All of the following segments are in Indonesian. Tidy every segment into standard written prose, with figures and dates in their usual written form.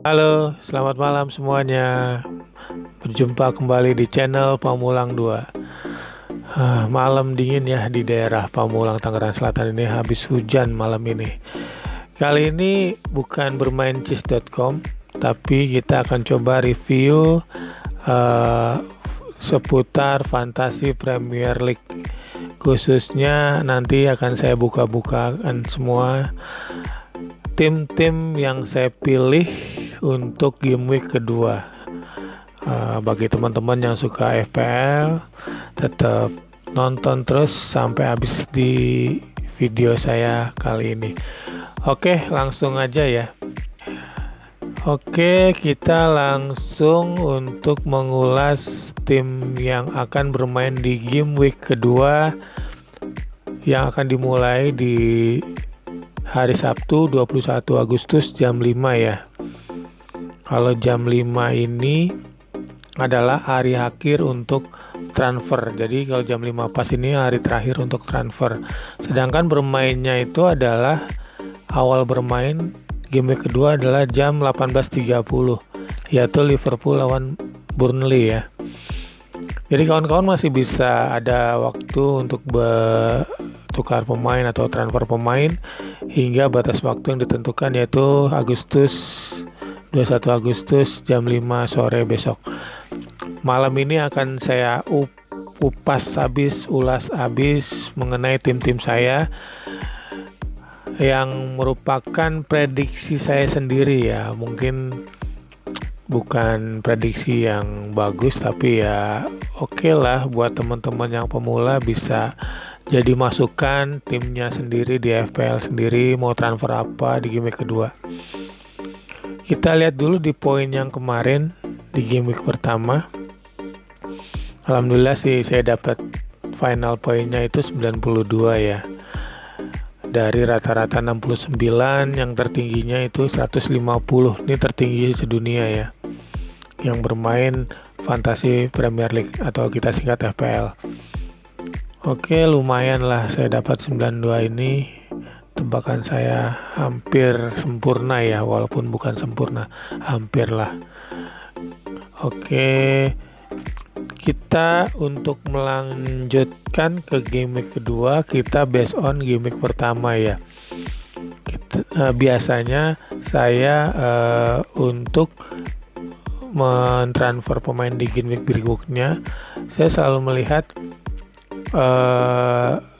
Halo, selamat malam semuanya. Berjumpa kembali di channel Pamulang 2. Malam dingin ya di daerah Pamulang, Tangerang Selatan ini, habis hujan malam ini. Kali ini bukan bermain chess.com, tapi kita akan coba review seputar Fantasy Premier League. Khususnya nanti akan saya buka-bukakan semua tim-tim yang saya pilih untuk game week kedua. Bagi teman-teman yang suka FPL, tetap nonton terus sampai habis di video saya kali ini. Oke, langsung aja ya. Oke, kita langsung untuk mengulas tim yang akan bermain di game week kedua yang akan dimulai di hari Sabtu 21 Agustus jam 5 ya. Kalau jam 5 ini adalah hari akhir untuk transfer. Jadi kalau jam 5 pas ini hari terakhir untuk transfer. Sedangkan bermainnya itu adalah awal bermain game week kedua adalah jam 18.30, yaitu Liverpool lawan Burnley ya. Jadi kawan-kawan masih bisa ada waktu untuk tukar pemain atau transfer pemain hingga batas waktu yang ditentukan, yaitu 21 Agustus jam 5 sore besok. Malam ini akan saya ulas habis mengenai tim-tim saya yang merupakan prediksi saya sendiri ya. Mungkin bukan prediksi yang bagus, tapi ya oke lah buat teman-teman yang pemula, bisa jadi masukan timnya sendiri di FPL sendiri mau transfer apa di game week kedua. Kita lihat dulu di poin yang kemarin di game week pertama. Alhamdulillah sih saya dapat final poinnya itu 92 ya. Dari rata-rata 69, yang tertingginya itu 150. Ini tertinggi sedunia ya, yang bermain Fantasy Premier League atau kita singkat FPL. Oke, lumayan lah saya dapat 92 ini. Tebakan saya hampir sempurna ya, walaupun bukan sempurna, hampir lah. Oke, kita untuk melanjutkan ke game week kedua, kita based on game week pertama ya. Biasanya saya untuk mentransfer pemain di game week berikutnya, saya selalu melihat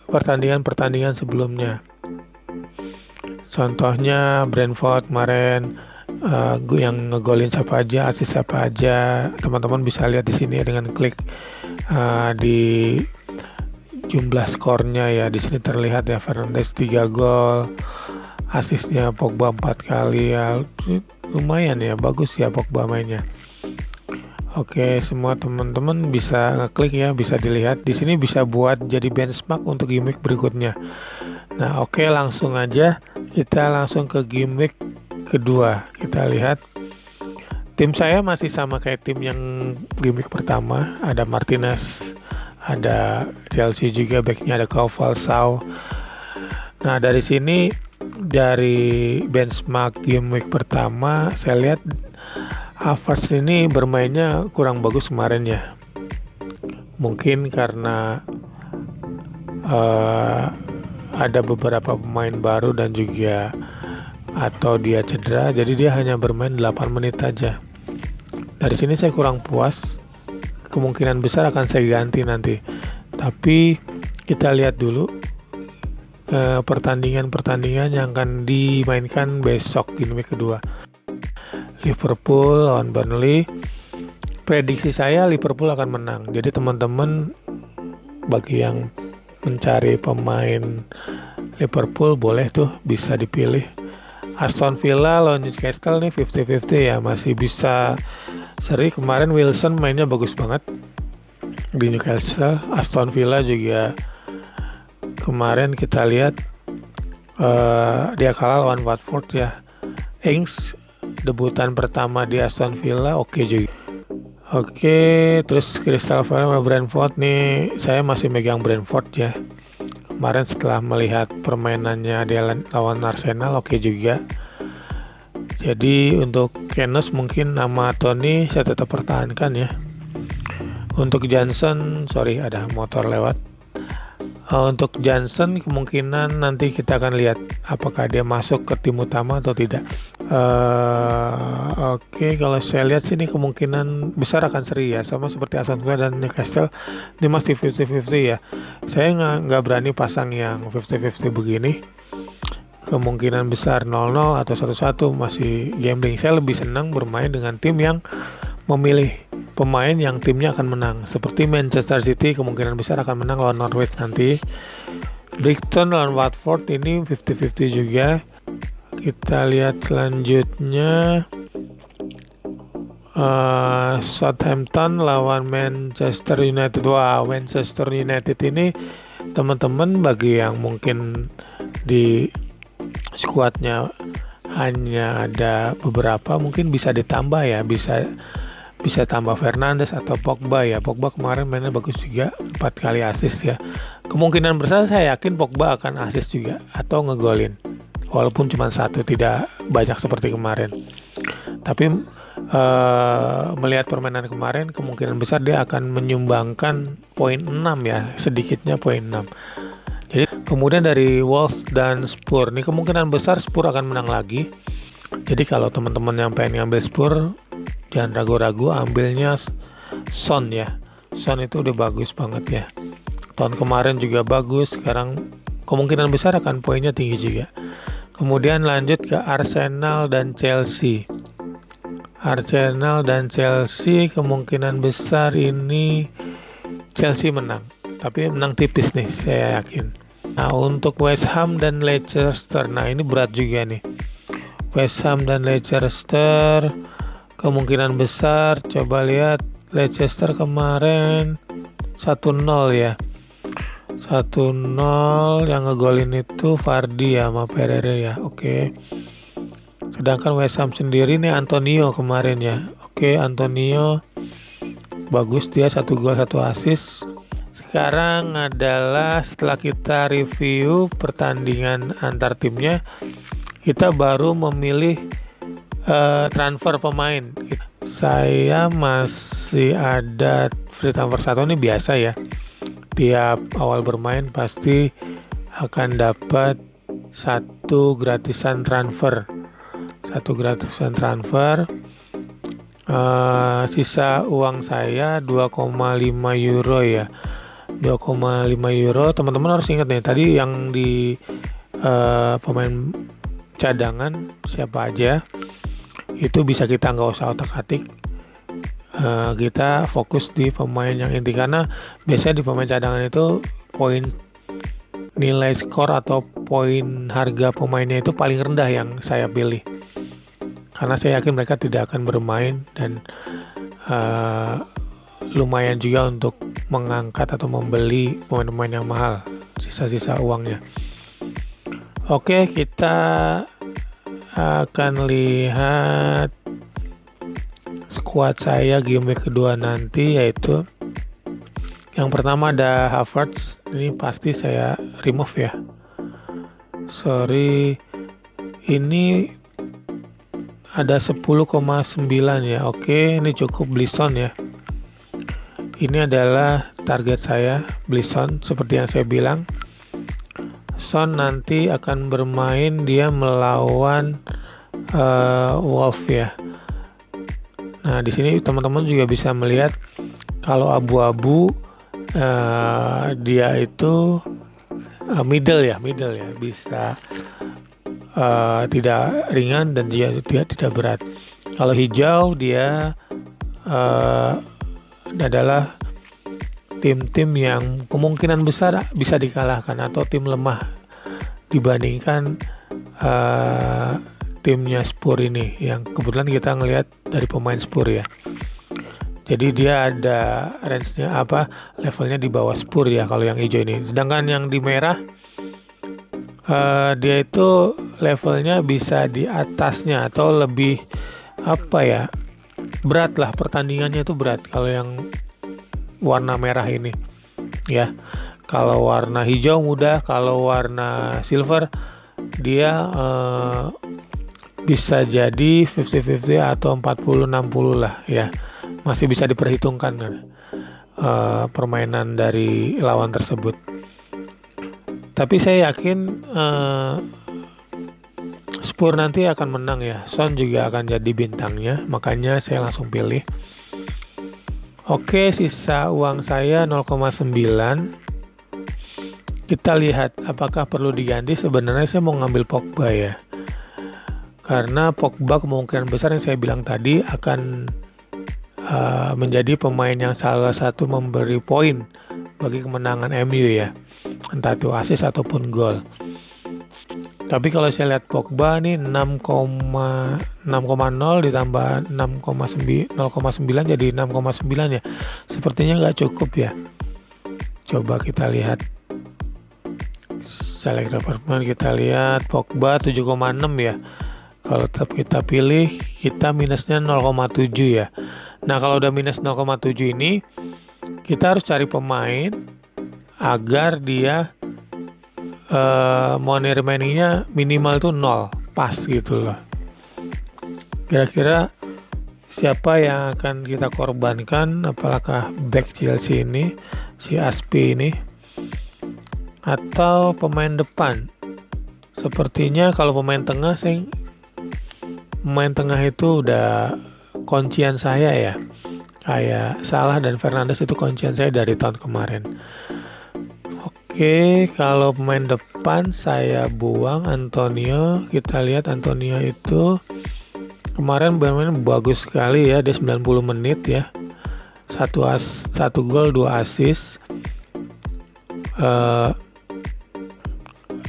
pertandingan-pertandingan sebelumnya. Contohnya Brentford kemarin, yang ngegolin siapa aja, asis siapa aja, teman-teman bisa lihat di sini dengan klik di jumlah skornya ya. Di sini terlihat ya, Fernandes 3 gol, asisnya Pogba 4 kali ya. Lumayan ya, bagus ya Pogba mainnya. Oke, semua teman-teman bisa ngeklik ya, bisa dilihat di sini, bisa buat jadi benchmark untuk game week berikutnya. Nah, oke, langsung aja kita langsung ke game week kedua. Kita lihat tim saya masih sama kayak tim yang game week pertama. Ada Martinez, ada Chelsea juga, backnya ada Falcao. Nah, dari sini, dari benchmark game week pertama, saya lihat Havertz ini bermainnya kurang bagus kemarin ya. Mungkin karena ada beberapa pemain baru dan juga atau dia cedera, jadi dia hanya bermain 8 menit aja. Dari sini saya kurang puas. Kemungkinan besar akan saya ganti nanti. Tapi kita lihat dulu pertandingan-pertandingan yang akan dimainkan besok di game kedua. Liverpool lawan Burnley. Prediksi saya Liverpool akan menang. Jadi teman-teman bagi yang mencari pemain Liverpool boleh tuh bisa dipilih. Aston Villa lawan Newcastle nih 50-50 ya, masih bisa seri. Kemarin Wilson mainnya bagus banget di Newcastle. Aston Villa juga kemarin kita lihat dia kalah lawan Watford ya. Ings debutan pertama di Aston Villa oke juga. Oke, terus Crystal Palace sama Brentford nih, saya masih megang Brentford ya. Kemarin setelah melihat permainannya dia lawan Arsenal oke juga. Jadi untuk Canes mungkin nama Tony saya tetap pertahankan ya. Untuk Johnson, sorry ada motor lewat. Untuk Johnson kemungkinan nanti kita akan lihat apakah dia masuk ke tim utama atau tidak. Oke, kalau saya lihat sini kemungkinan besar akan seri ya, sama seperti Aston Villa dan Newcastle. Ini masih 50-50 ya. Saya nggak berani pasang yang 50-50 begini. Kemungkinan besar 0-0 atau 1-1 masih gambling. Saya lebih senang bermain dengan tim yang memilih pemain yang timnya akan menang. Seperti Manchester City kemungkinan besar akan menang lawan Norwich nanti. Brighton lawan Watford ini 50-50 juga. Kita lihat selanjutnya Southampton lawan Manchester United. Wah, Manchester United ini teman-teman bagi yang mungkin di skuadnya hanya ada beberapa, mungkin bisa ditambah ya, bisa tambah Fernandes atau Pogba ya. Pogba kemarin mainnya bagus juga, 4 kali assist ya. Kemungkinan besar saya yakin Pogba akan assist juga atau ngegolin, walaupun cuma 1, tidak banyak seperti kemarin. Tapi melihat permainan kemarin kemungkinan besar dia akan menyumbangkan poin 6 ya, sedikitnya poin 6. Jadi kemudian dari Wolves dan Spurs, ini kemungkinan besar Spurs akan menang lagi. Jadi kalau teman-teman yang pengen ngambil Spurs, jangan ragu-ragu ambilnya Son ya. Son itu udah bagus banget ya. Tahun kemarin juga bagus, sekarang kemungkinan besar akan poinnya tinggi juga. Kemudian lanjut ke Arsenal dan Chelsea. Arsenal dan Chelsea kemungkinan besar ini Chelsea menang, tapi menang tipis nih saya yakin. Nah untuk West Ham dan Leicester, nah ini berat juga nih. West Ham dan Leicester kemungkinan besar, coba lihat Leicester kemarin 1-0 ya, 1-0 yang ngegolin itu Vardy ya sama Pereira ya. Oke. Sedangkan West Ham sendiri nih Antonio kemarin ya. Oke, Antonio bagus, dia 1 gol 1 assist. Sekarang adalah setelah kita review pertandingan antar timnya, kita baru memilih transfer pemain. Saya masih ada free transfer 1, ini biasa ya. Tiap awal bermain pasti akan dapat 1 gratisan transfer. 1 gratisan transfer. Sisa uang saya 2,5 euro ya. 2,5 euro. Teman-teman harus ingat nih, tadi yang di pemain cadangan siapa aja itu bisa kita nggak usah otak-atik, kita fokus di pemain yang inti, karena biasanya di pemain cadangan itu poin nilai skor atau poin harga pemainnya itu paling rendah yang saya pilih, karena saya yakin mereka tidak akan bermain dan lumayan juga untuk mengangkat atau membeli pemain-pemain yang mahal, sisa-sisa uangnya. Oke, kita akan lihat squad saya game week kedua nanti, yaitu yang pertama ada Havertz. Ini pasti saya remove ya, sorry, ini ada 10,9 ya. Oke, ini cukup beli Son ya. Ini adalah target saya, beli Son seperti yang saya bilang. Son nanti akan bermain dia melawan Wolves ya. Nah, di sini teman-teman juga bisa melihat kalau abu-abu dia itu middle ya, bisa tidak ringan dan dia tidak berat. Kalau hijau dia adalah tim-tim yang kemungkinan besar bisa dikalahkan atau tim lemah dibandingkan timnya Spurs ini, yang kebetulan kita ngelihat dari pemain Spurs ya. Jadi dia ada range-nya levelnya di bawah Spurs ya kalau yang hijau ini. Sedangkan yang di merah dia itu levelnya bisa di atasnya atau lebih berat lah, pertandingannya itu berat kalau yang warna merah ini ya. Kalau warna hijau mudah, kalau warna silver dia bisa jadi 50-50 atau 40-60 lah ya. Masih bisa diperhitungkan kan permainan dari lawan tersebut. Tapi saya yakin Spurs nanti akan menang ya. Son juga akan jadi bintangnya, makanya saya langsung pilih. Oke, sisa uang saya 0,9. Kita lihat apakah perlu diganti. Sebenarnya saya mau ngambil Pogba ya. Karena Pogba kemungkinan besar yang saya bilang tadi akan menjadi pemain yang salah satu memberi poin bagi kemenangan MU ya. Entah itu assist ataupun gol. Tapi kalau saya lihat Pogba nih 6,0 ditambah 0,9 jadi 6,9 ya. Sepertinya nggak cukup ya. Coba kita lihat select performance, kita lihat Pogba 7,6 ya. Kalau tetap kita pilih, kita minusnya 0,7 ya. Nah kalau udah minus 0,7 ini, kita harus cari pemain agar dia money remaining-nya minimal itu 0, pas gitu loh. Kira-kira siapa yang akan kita korbankan? Apakah back Chelsea ini, si Aspi ini, atau pemain depan? Sepertinya kalau pemain tengah itu udah kuncian saya ya. Kayak Salah dan Fernandes itu kuncian saya dari tahun kemarin. Oke, kalau pemain depan saya buang Antonio. Kita lihat Antonio itu kemarin bermain bagus sekali ya, dia 90 menit ya. 1 gol 2 assist.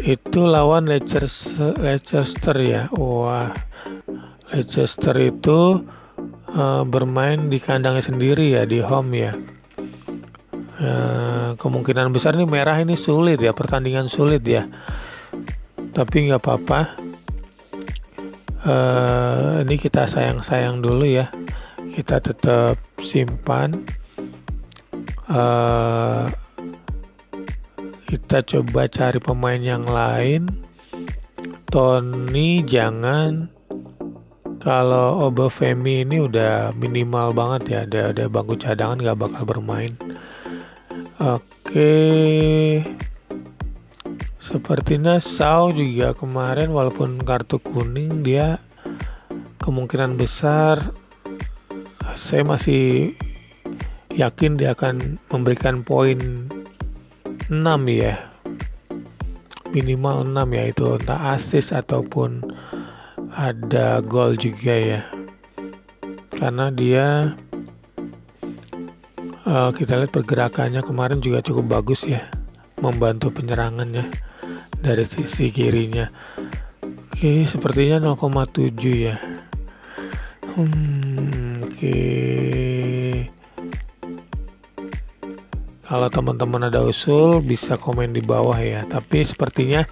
Itu lawan Leicester ya. Wah, Leicester itu bermain di kandangnya sendiri ya, di home ya. Kemungkinan besar nih merah ini sulit ya, pertandingan sulit ya. Tapi nggak apa-apa. Ini kita sayang dulu ya. Kita tetap simpan. Kita coba cari pemain yang lain. Tony jangan. Kalau Obafemi ini udah minimal banget ya, ada bangku cadangan, nggak bakal bermain. Oke, sepertinya Shaw juga kemarin walaupun kartu kuning, dia kemungkinan besar saya masih yakin dia akan memberikan poin 6 ya, minimal 6 ya, itu entah assist ataupun ada gol juga ya, karena dia kita lihat pergerakannya kemarin juga cukup bagus ya, membantu penyerangannya dari sisi kirinya. Oke, sepertinya 0,7 ya. Oke. Kalau teman-teman ada usul bisa komen di bawah ya. Tapi sepertinya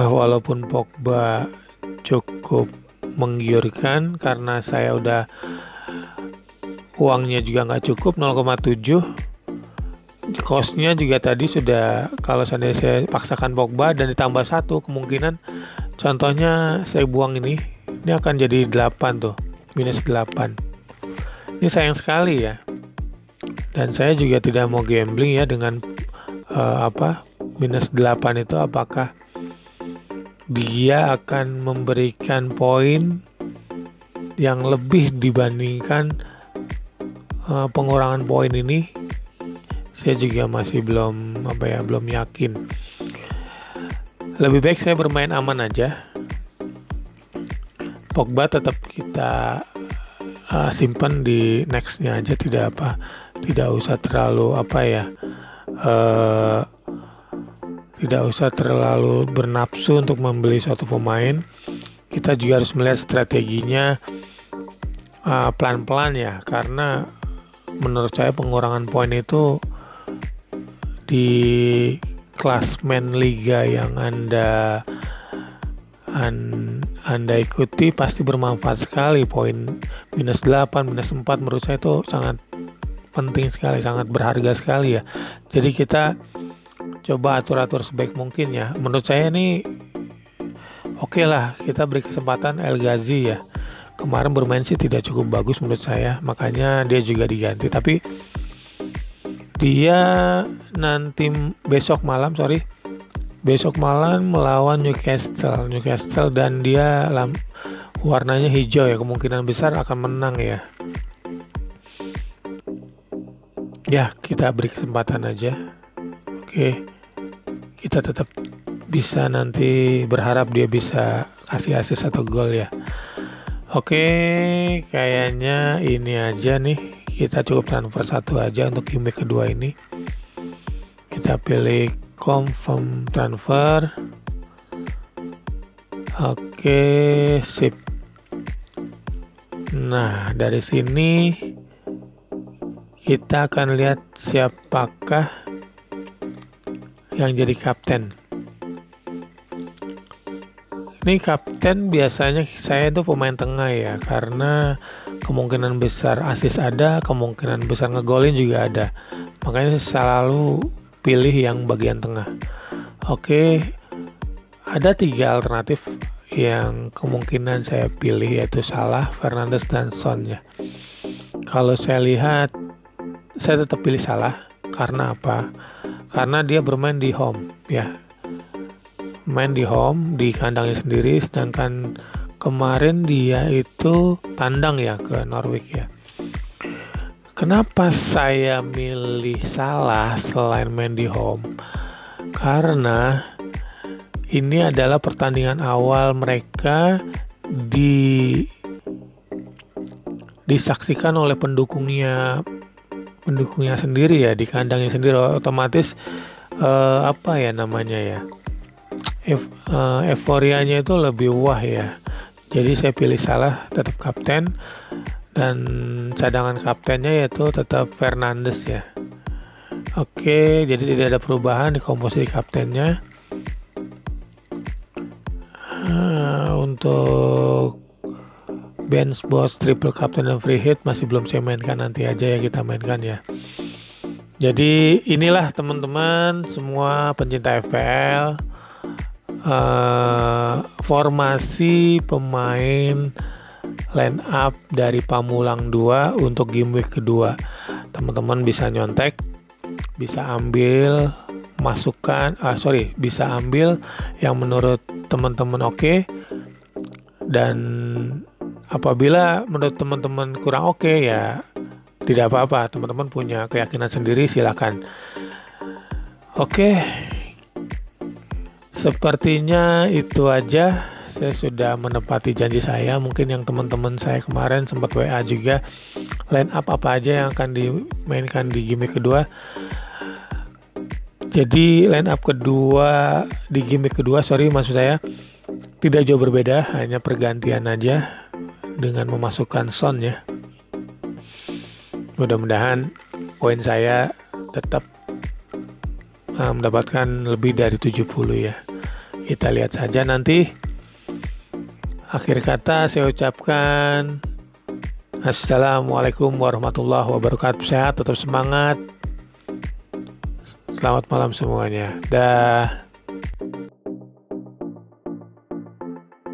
walaupun Pogba cukup menggiurkan, karena saya udah uangnya juga nggak cukup 0,7, cost-nya juga tadi sudah, kalau seandainya saya paksakan Pogba dan ditambah 1, kemungkinan contohnya saya buang ini akan jadi 8 tuh, minus 8. Ini sayang sekali ya, dan saya juga tidak mau gambling ya dengan minus 8 itu, apakah dia akan memberikan poin yang lebih dibandingkan pengurangan poin ini. Saya juga masih belum yakin. Lebih baik saya bermain aman aja. Pogba tetap kita simpan di nextnya aja, tidak usah terlalu tidak usah terlalu bernafsu untuk membeli suatu pemain. Kita juga harus melihat strateginya pelan-pelan ya, karena menurut saya pengurangan poin itu di klasmen liga yang Anda ikuti pasti bermanfaat sekali. Poin minus 8, minus 4 menurut saya itu sangat penting sekali, sangat berharga sekali ya. Jadi kita coba atur-atur sebaik mungkin ya. Menurut saya ini Oke lah, kita beri kesempatan El Ghazi ya. Kemarin bermain sih tidak cukup bagus menurut saya, makanya dia juga diganti. Tapi dia nanti besok malam melawan Newcastle dan dia warnanya hijau ya, kemungkinan besar akan menang ya. Ya, kita beri kesempatan aja. Oke, kita tetap bisa nanti berharap dia bisa kasih assist atau gol ya. Oke, kayaknya ini aja nih. Kita cukup transfer satu aja untuk game week kedua ini. Kita pilih confirm transfer. Oke, sip. Nah, dari sini kita akan lihat siapakah yang jadi kapten. Ini kapten biasanya saya itu pemain tengah ya, karena kemungkinan besar assist ada, kemungkinan besar ngegolin juga ada. Makanya selalu pilih yang bagian tengah. Oke, ada 3 alternatif yang kemungkinan saya pilih, yaitu Salah, Fernandes, dan Son ya. Kalau saya lihat, saya tetap pilih Salah. Karena apa? Karena dia bermain di home ya. Main di home, di kandangnya sendiri, sedangkan kemarin dia itu tandang ya ke Norwich ya. Kenapa saya milih Salah selain main di home? Karena ini adalah pertandingan awal mereka disaksikan oleh pendukungnya sendiri ya, di kandangnya sendiri, otomatis apa ya namanya ya, euforianya itu lebih wah ya. Jadi saya pilih Salah tetap kapten, dan cadangan kaptennya yaitu tetap Fernandes ya. Oke, jadi tidak ada perubahan di komposisi kaptennya. Untuk bench boss, triple captain, dan free hit masih belum saya mainkan, nanti aja ya kita mainkan ya. Jadi inilah teman-teman semua pencinta FPL, formasi pemain line up dari Pamulang 2 untuk game week kedua. Teman-teman bisa nyontek, bisa ambil masukan, bisa ambil yang menurut teman-teman oke. Dan apabila menurut teman-teman kurang oke ya tidak apa-apa, teman-teman punya keyakinan sendiri, silakan. Oke, sepertinya itu aja. Saya sudah menepati janji saya. Mungkin yang teman-teman saya kemarin sempat WA juga, line up apa aja yang akan dimainkan di game kedua. Jadi line up kedua di game kedua, maksud saya tidak jauh berbeda, hanya pergantian aja dengan memasukkan Son ya. Mudah-mudahan poin saya tetap mendapatkan lebih dari 70 ya. Kita lihat saja nanti. Akhir kata saya ucapkan Assalamualaikum warahmatullahi wabarakatuh. Sehat, tetap semangat. Selamat malam semuanya. Dah.